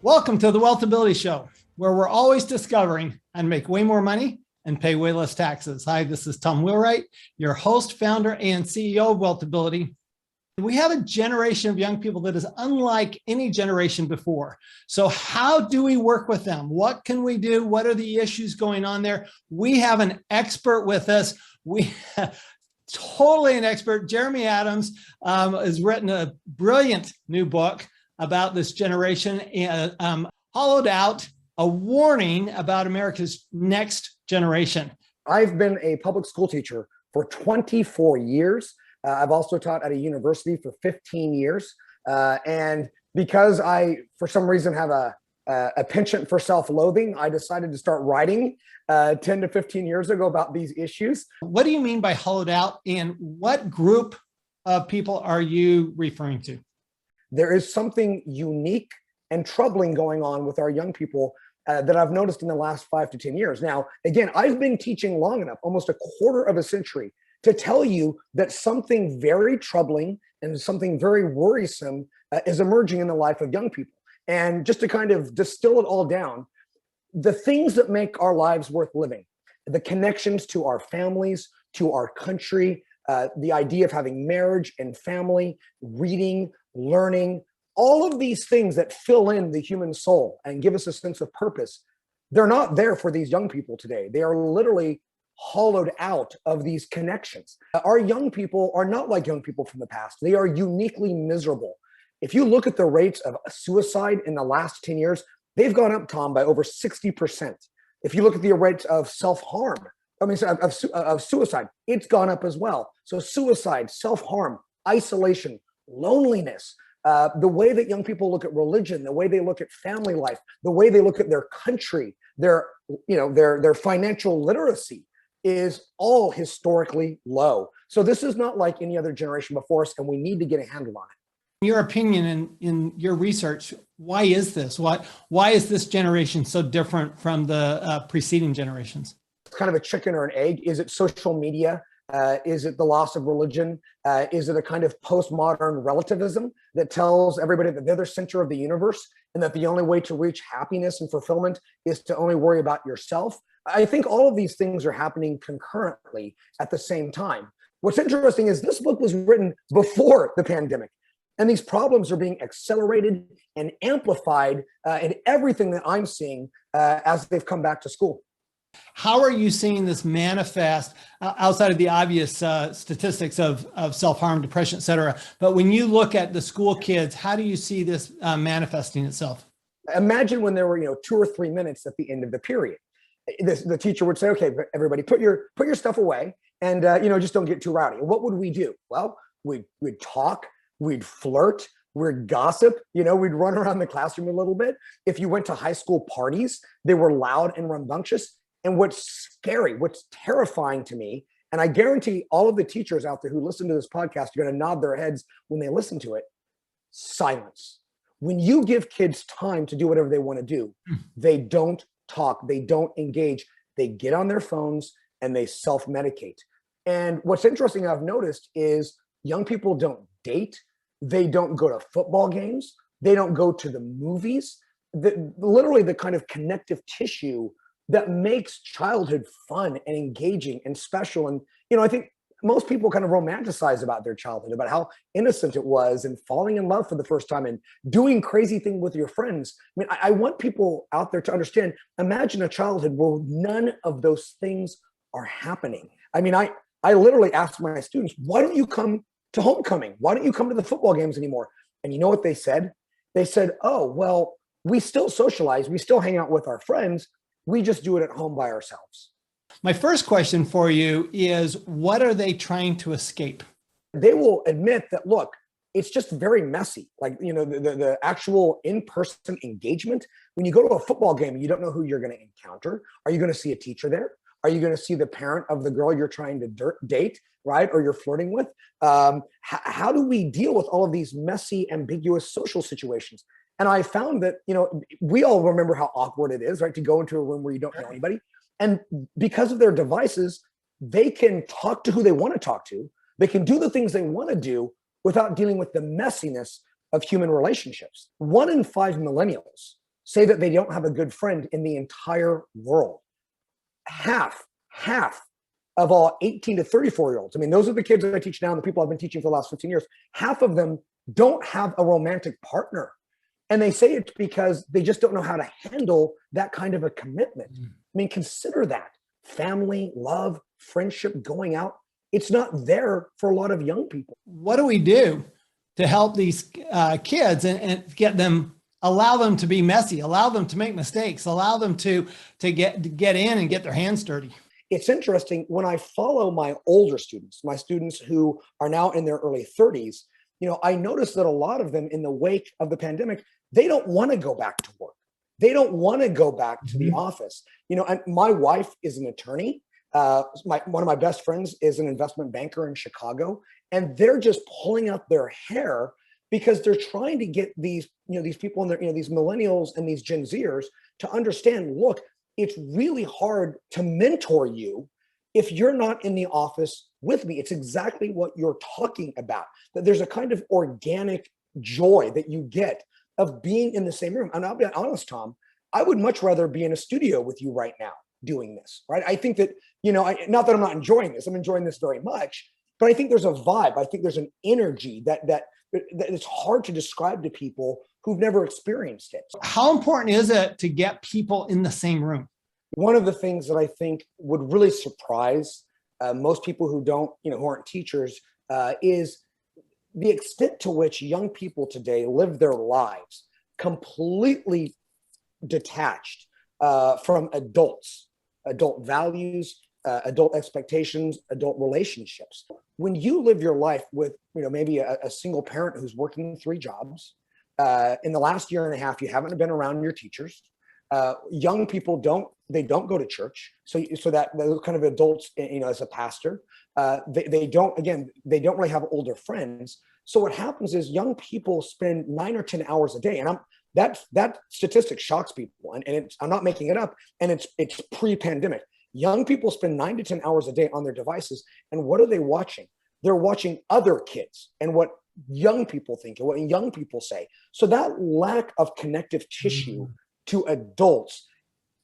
Welcome to the Wealthability Show, where we're always discovering how to make way more money and pay way less taxes. Hi, this is Tom Wheelwright, your host, founder, and CEO of Wealthability. We have a generation of young people that is unlike any generation before. So how do we work with them? What can we do? What are the issues going on there? We have an expert with us. We totally an expert. Jeremy Adams has written a brilliant new book about this generation, hollowed out a warning about America's next generation. I've been a public school teacher for 24 years. I've also taught at a university for 15 years. And because I, for some reason, have a penchant for self-loathing, I decided to start writing 10 to 15 years ago about these issues. What do you mean by hollowed out, and what group of people are you referring to? There is something unique and troubling going on with our young people that I've noticed in the last 5 to 10 years. Now, again, I've been teaching long enough, almost a quarter of a century, to tell you that something very troubling and something very worrisome is emerging in the life of young people. And just to kind of distill it all down, the things that make our lives worth living, the connections to our families, to our country, the idea of having marriage and family, reading, learning, all of these things that fill in the human soul and give us a sense of purpose, they're not there for these young people today. They are literally hollowed out of these connections. Our young people are not like young people from the past. They are uniquely miserable. If you look at the rates of suicide in the last 10 years, they've gone up, Tom, by over 60%. If you look at the rates of self-harm, of suicide, it's gone up as well. So suicide, self-harm, isolation, loneliness, the way that young people look at religion, the way they look at family life, the way they look at their country, their financial literacy is all historically low. So this is not like any other generation before us, and we need to get a handle on it. In your opinion, in your research, why is this? Why is this generation so different from the preceding generations? It's kind of a chicken or an egg. Is it social media? Is it the loss of religion? Is it a kind of postmodern relativism that tells everybody that they're the center of the universe and that the only way to reach happiness and fulfillment is to only worry about yourself? I think all of these things are happening concurrently at the same time. What's interesting is this book was written before the pandemic, and these problems are being accelerated and amplified in everything that I'm seeing as they've come back to school. How are you seeing this manifest outside of the obvious statistics of self-harm, depression, et cetera? But when you look at the school kids, how do you see this manifesting itself? Imagine when there were 2 or 3 minutes at the end of the period. The teacher would say, okay, everybody put your stuff away and just don't get too rowdy. What would we do? Well, we'd talk, we'd flirt, we'd gossip, we'd run around the classroom a little bit. If you went to high school parties, they were loud and rambunctious. And what's scary, what's terrifying to me, and I guarantee all of the teachers out there who listen to this podcast are going to nod their heads when they listen to it, silence. When you give kids time to do whatever they want to do, they don't talk, they don't engage, they get on their phones and they self-medicate. And what's interesting I've noticed is young people don't date, they don't go to football games, they don't go to the movies. Literally the kind of connective tissue that makes childhood fun and engaging and special. And, I think most people kind of romanticize about their childhood, about how innocent it was and falling in love for the first time and doing crazy things with your friends. I want people out there to understand, imagine a childhood where none of those things are happening. I literally asked my students, why don't you come to homecoming? Why don't you come to the football games anymore? And you know what they said? They said, oh, well, we still socialize. We still hang out with our friends. We just do it at home by ourselves. My first question for you is, what are they trying to escape? They will admit that, look, it's just very messy. Like, the actual in-person engagement, when you go to a football game, you don't know who you're going to encounter. Are you going to see a teacher there? Are you going to see the parent of the girl you're trying to date, right? Or you're flirting with? How do we deal with all of these messy, ambiguous social situations? And I found that, we all remember how awkward it is, right? To go into a room where you don't know anybody. And because of their devices, they can talk to who they want to talk to. They can do the things they want to do without dealing with the messiness of human relationships. 1 in 5 millennials say that they don't have a good friend in the entire world. Half of all 18 to 34-year-olds, I mean, those are the kids that I teach now and the people I've been teaching for the last 15 years, half of them don't have a romantic partner. And they say it's because they just don't know how to handle that kind of a commitment. I mean, consider that. Family, love, friendship, going out, it's not there for a lot of young people. What do we do to help these kids and get them, allow them to be messy, allow them to make mistakes, allow them to get in and get their hands dirty? It's interesting when I follow my older students, my students who are now in their early 30s, I notice that a lot of them in the wake of the pandemic, they don't want to go back to work. They don't want to go back to the office. And my wife is an attorney. One of my best friends is an investment banker in Chicago, and they're just pulling out their hair because they're trying to get these people in their, these millennials and these Gen Zers to understand, look, it's really hard to mentor you if you're not in the office with me. It's exactly what you're talking about, that there's a kind of organic joy that you get of being in the same room. And I'll be honest, Tom, I would much rather be in a studio with you right now doing this, right? I think that, not that I'm not enjoying this, I'm enjoying this very much, but I think there's a vibe. I think there's an energy that it's hard to describe to people who've never experienced it. How important is it to get people in the same room? One of the things that I think would really surprise most people who who aren't teachers is the extent to which young people today live their lives completely detached from adults, adult values, adult expectations, adult relationships. When you live your life with, maybe a single parent who's working 3 jobs, in the last year and a half, you haven't been around your teachers. Young people don't go to church. So that those kind of adults, as a pastor, they don't really have older friends. So what happens is young people spend 9 or 10 hours a day, and that statistic shocks people, and I'm not making it up, and it's pre-pandemic. Young people spend 9 to 10 hours a day on their devices, and what are they watching? They're watching other kids and what young people think and what young people say. So that lack of connective tissue to adults,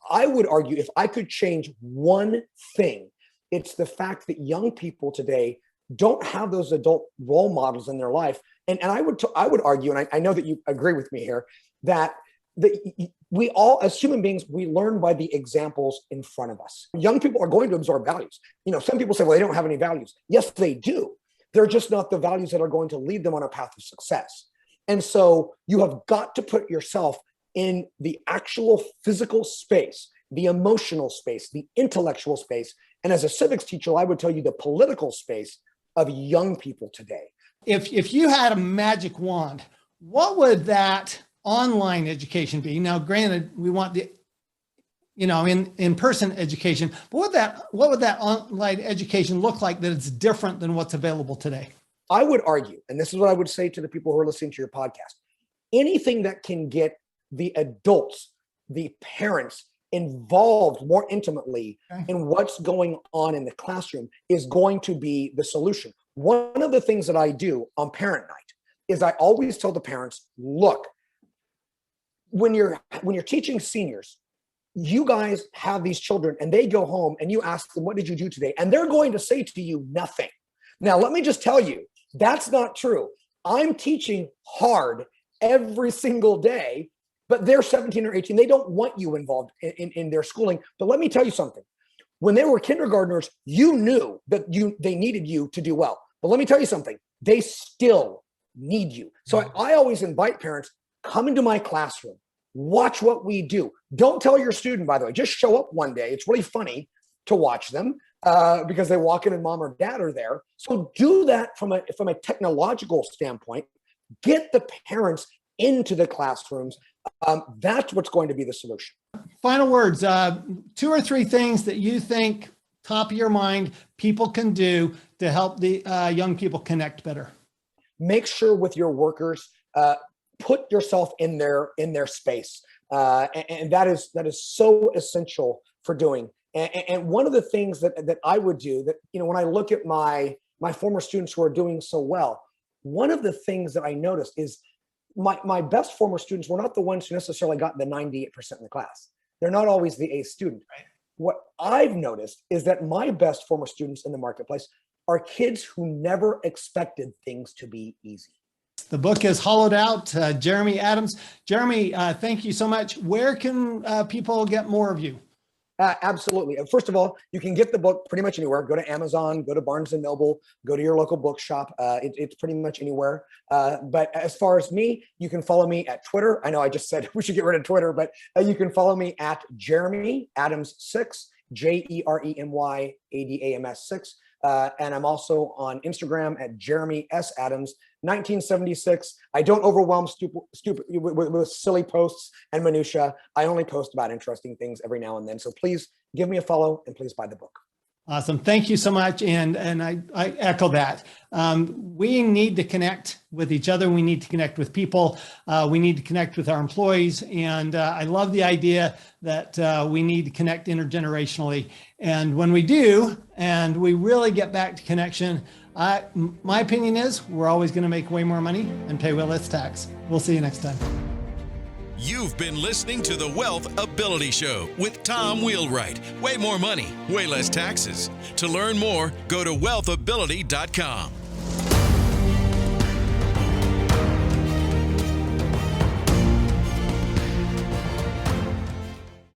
I would argue, if I could change one thing, it's the fact that young people today don't have those adult role models in their life. And I would argue, and I know that you agree with me here, that we all, as human beings, we learn by the examples in front of us. Young people are going to absorb values. Some people say, well, they don't have any values. Yes, they do. They're just not the values that are going to lead them on a path of success. And so you have got to put yourself in the actual physical space, the emotional space, the intellectual space. And as a civics teacher, I would tell you the political space of young people today. If you had a magic wand, what would that online education be? Now, granted, we want the, in-person education, but what would that online education look like that it's different than what's available today? I would argue, and this is what I would say to the people who are listening to your podcast, anything that can get the adults, the parents involved more intimately in what's going on in the classroom is going to be the solution. One of the things that I do on parent night is I always tell the parents, look, when you're teaching seniors, you guys have these children and they go home and you ask them, what did you do today? And they're going to say to you, nothing. Now, let me just tell you, that's not true. I'm teaching hard every single day, but they're 17 or 18. They don't want you involved in their schooling. But let me tell you something. When they were kindergartners, you knew that they needed you to do well. But let me tell you something. They still need you. So I always invite parents, come into my classroom, watch what we do. Don't tell your student, by the way, just show up one day. It's really funny to watch them because they walk in and mom or dad are there. So do that from a technological standpoint. Get the parents into the classrooms. That's what's going to be the solution. Final words, 2 or 3 things that you think top of your mind people can do to help the young people connect better. Make sure with your workers, put yourself in their space. And that is so essential for doing. And one of the things that I would do that, when I look at my former students who are doing so well, one of the things that I noticed is my best former students were not the ones who necessarily got the 98% in the class. They're not always the A student. Right. What I've noticed is that my best former students in the marketplace are kids who never expected things to be easy. The book is Hollowed Out, Jeremy Adams. Jeremy, thank you so much. Where can people get more of you? Absolutely. First of all, you can get the book pretty much anywhere. Go to Amazon, go to Barnes & Noble, go to your local bookshop. It's pretty much anywhere. But as far as me, you can follow me at Twitter. I know I just said we should get rid of Twitter, but you can follow me at Jeremy Adams 6, Jeremy Adams 6. And I'm also on Instagram at Jeremy S. Adams 1976. I don't overwhelm stupid with silly posts and minutia. I only post about interesting things every now and then. So please give me a follow and please buy the book. Awesome. Thank you so much. And I echo that. We need to connect with each other. We need to connect with people. We need to connect with our employees. And I love the idea that we need to connect intergenerationally. And when we do, and we really get back to connection, my opinion is we're always going to make way more money and pay way less tax. We'll see you next time. You've been listening to the Wealth Ability Show with Tom Wheelwright. Way more money, way less taxes. To learn more, go to wealthability.com.